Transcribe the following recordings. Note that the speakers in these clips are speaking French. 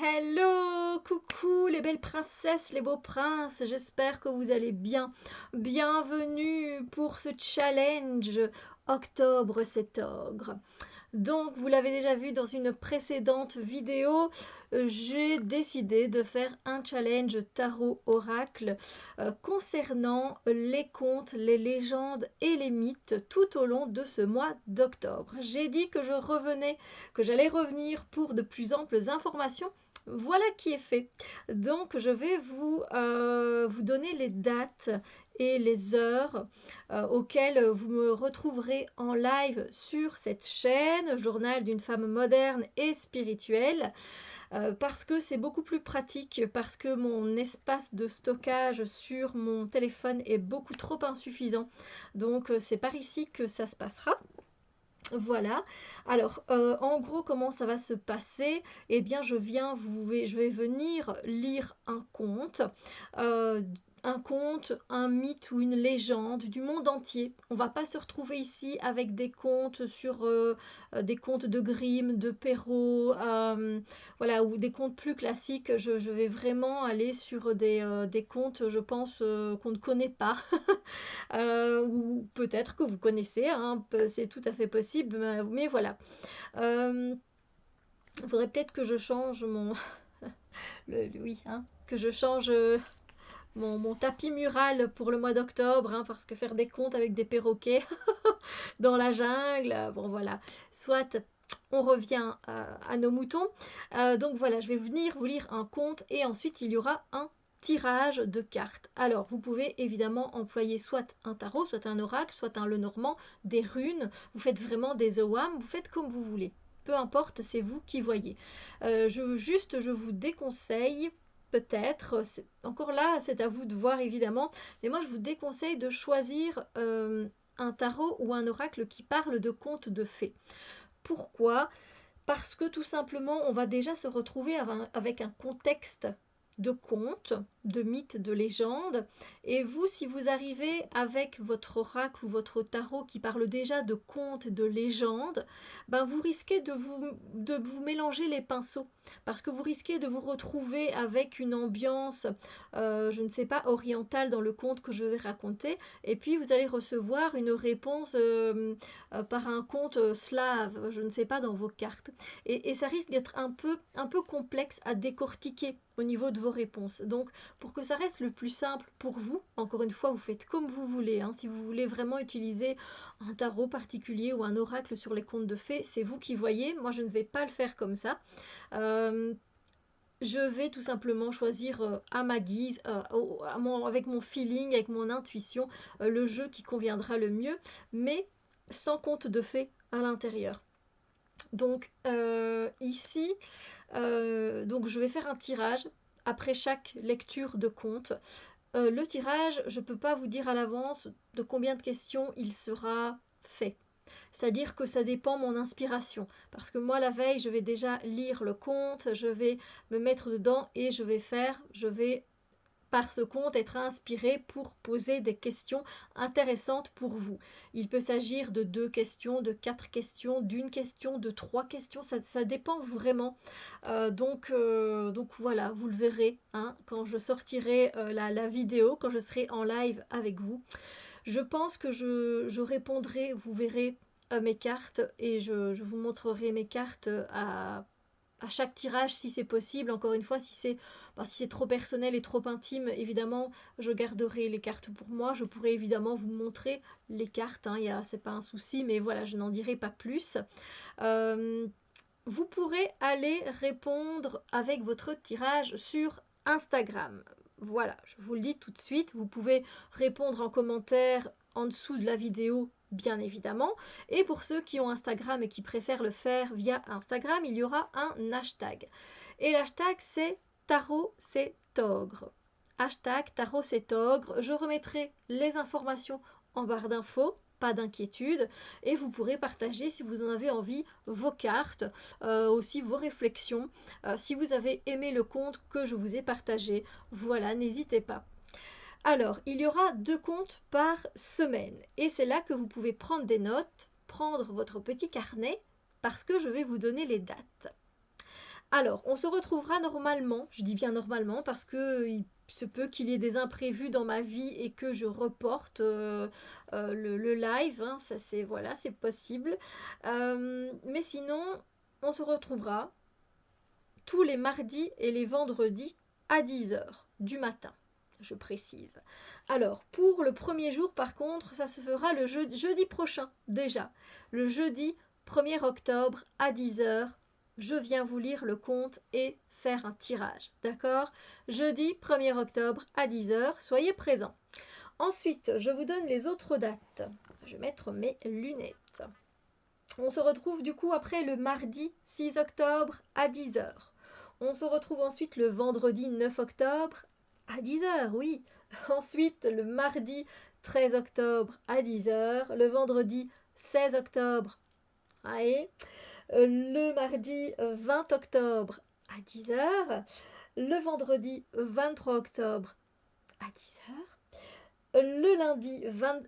Hello, coucou les belles princesses, les beaux princes, j'espère que vous allez bien. Bienvenue pour ce challenge Octobre c'est ogre. Donc, vous l'avez déjà vu dans une précédente vidéo, j'ai décidé de faire un challenge tarot oracle concernant les contes, les légendes et les mythes tout au long de ce mois d'octobre. J'ai dit que j'allais revenir pour de plus amples informations. Voilà qui est fait. Donc, je vais vous donner les dates et les heures auxquelles vous me retrouverez en live sur cette chaîne, Journal d'une femme moderne et spirituelle, parce que c'est beaucoup plus pratique, parce que mon espace de stockage sur mon téléphone est beaucoup trop insuffisant. Donc, c'est par ici que ça se passera. Voilà. Alors, en gros, comment ça va se passer? Eh bien, je vais venir lire euh, un conte, un mythe ou une légende du monde entier. On va pas se retrouver ici avec des contes sur des contes de Grimm, de Perrault, voilà, ou des contes plus classiques. Je vais vraiment aller sur des contes, je pense, qu'on ne connaît pas. Ou peut-être que vous connaissez, hein, c'est tout à fait possible, mais voilà. Il faudrait peut-être que je change oui, hein, que je change mon tapis mural pour le mois d'octobre, hein, parce que faire des contes avec des perroquets dans la jungle, bon voilà. Soit on revient à nos moutons. Donc voilà, je vais venir vous lire un conte et ensuite il y aura un tirage de cartes. Alors, vous pouvez évidemment employer soit un tarot, soit un oracle, soit un Lenormand, des runes. Vous faites vraiment des ewam, vous faites comme vous voulez. Peu importe, c'est vous qui voyez. Je vous déconseille peut-être, encore là, c'est à vous de voir évidemment, mais moi je vous déconseille de choisir un tarot ou un oracle qui parle de contes de fées. Pourquoi? Parce que tout simplement, on va déjà se retrouver avec un contexte de contes, de mythes, de légendes. Et vous, si vous arrivez avec votre oracle ou votre tarot qui parle déjà de contes, de légendes, ben vous risquez de vous mélanger les pinceaux. Parce que vous risquez de vous retrouver avec une ambiance, je ne sais pas, orientale dans le conte que je vais raconter. Et puis vous allez recevoir une réponse par un conte slave, je ne sais pas, dans vos cartes. Et ça risque d'être un peu complexe à décortiquer au niveau de vos réponses. Donc, pour que ça reste le plus simple pour vous, encore une fois, vous faites comme vous voulez. Hein. Si vous voulez vraiment utiliser un tarot particulier ou un oracle sur les contes de fées, c'est vous qui voyez. Moi, je ne vais pas le faire comme ça. Je vais tout simplement choisir à ma guise, avec mon feeling, avec mon intuition, le jeu qui conviendra le mieux, mais sans conte de fées à l'intérieur. Donc ici, donc je vais faire un tirage après chaque lecture de conte. Le tirage, je ne peux pas vous dire à l'avance de combien de questions il sera fait. C'est-à-dire que ça dépend mon inspiration. Parce que moi, la veille, je vais déjà lire le conte, je vais me mettre dedans et je vais par ce conte être inspiré pour poser des questions intéressantes pour vous. Il peut s'agir de 2 questions, de 4 questions, d'une question, de 3 questions, ça dépend vraiment. Donc voilà, vous le verrez hein, quand je sortirai la vidéo, quand je serai en live avec vous. Je pense que je répondrai, vous verrez mes cartes et je vous montrerai mes cartes à chaque tirage si c'est possible. Encore une fois, si c'est trop personnel et trop intime, évidemment, je garderai les cartes pour moi. Je pourrai évidemment vous montrer les cartes, hein, c'est pas un souci, mais voilà, je n'en dirai pas plus. Vous pourrez aller répondre avec votre tirage sur Instagram. Voilà, je vous le dis tout de suite, vous pouvez répondre en commentaire en dessous de la vidéo bien évidemment. Et pour ceux qui ont Instagram et qui préfèrent le faire via Instagram, il y aura un hashtag. Et l'hashtag c'est Tarot c'est ogre. Hashtag Tarot c'est ogre. Je remettrai les informations en barre d'infos, pas d'inquiétude. Et vous pourrez partager si vous en avez envie vos cartes, aussi vos réflexions. Si vous avez aimé le conte que je vous ai partagé, voilà, n'hésitez pas. Alors, il y aura 2 contes par semaine. Et c'est là que vous pouvez prendre des notes, prendre votre petit carnet, parce que je vais vous donner les dates. Alors, on se retrouvera normalement, je dis bien normalement, parce que il se peut qu'il y ait des imprévus dans ma vie et que je reporte le live, hein, ça c'est voilà, c'est possible. Mais sinon, on se retrouvera tous les mardis et les vendredis à 10 heures du matin, je précise. Alors, pour le premier jour, par contre, ça se fera le jeudi prochain, déjà. Le jeudi 1er octobre à 10 heures, je viens vous lire le conte et faire un tirage. D'accord? Jeudi 1er octobre à 10 heures, soyez présents. Ensuite, je vous donne les autres dates. Je vais mettre mes lunettes. On se retrouve du coup après le mardi 6 octobre à 10 heures. On se retrouve ensuite le vendredi 9 octobre à 10 heures, oui. Ensuite le mardi 13 octobre à 10 heures. Le vendredi 16 octobre, allez. Le mardi 20 octobre à 10 heures. Le vendredi 23 octobre à 10 heures. Le lundi 20,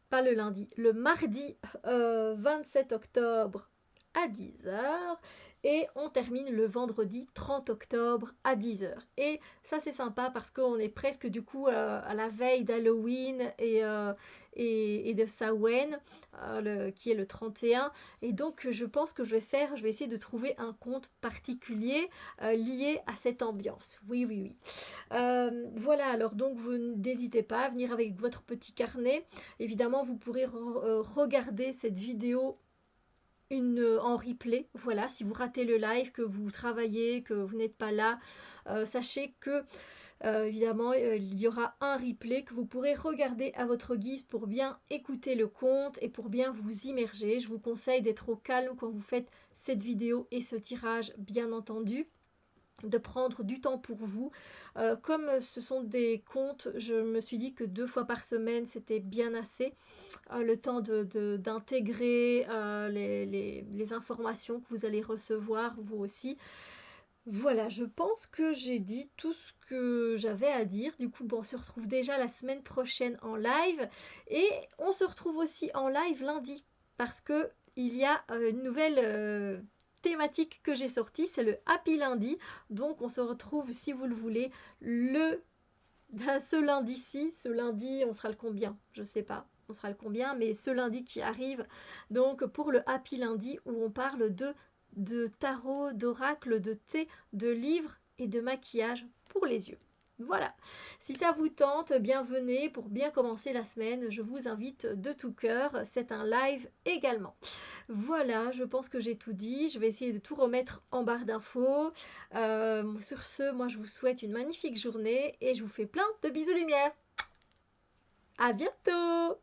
pas le lundi, le mardi 27 octobre à 10 heures. Et on termine le vendredi 30 octobre à 10 heures. Et ça c'est sympa parce qu'on est presque du coup à la veille d'Halloween et de Samhain, qui est le 31. Et donc je pense que je vais essayer de trouver un conte particulier lié à cette ambiance. Oui, oui, oui. Voilà, alors donc vous n'hésitez pas à venir avec votre petit carnet. Évidemment, vous pourrez regarder cette vidéo en replay. Voilà, si vous ratez le live, que vous travaillez, que vous n'êtes pas là, sachez que évidemment, il y aura un replay que vous pourrez regarder à votre guise pour bien écouter le conte et pour bien vous immerger. Je vous conseille d'être au calme quand vous faites cette vidéo et ce tirage, bien entendu, de prendre du temps pour vous. Comme ce sont des contes, je me suis dit que 2 fois par semaine, c'était bien assez. Le temps d'intégrer les informations que vous allez recevoir, vous aussi. Voilà, je pense que j'ai dit tout ce que j'avais à dire. Du coup, bon, on se retrouve déjà la semaine prochaine en live. Et on se retrouve aussi en live lundi. Parce que il y a une nouvelle thématique que j'ai sortie. C'est le Happy Lundi. Donc, on se retrouve, si vous le voulez, ce lundi-ci. Ce lundi, on sera le combien? Je sais pas. On sera le combien, mais ce lundi qui arrive. Donc, pour le Happy Lundi, où on parle de tarot, d'oracle, de thé, de livres et de maquillage pour les yeux. Voilà, si ça vous tente, bienvenue pour bien commencer la semaine. Je vous invite de tout cœur. C'est un live également. Voilà, je pense que j'ai tout dit. Je vais essayer de tout remettre en barre d'infos. Sur ce, moi je vous souhaite une magnifique journée et je vous fais plein de bisous lumière. À bientôt!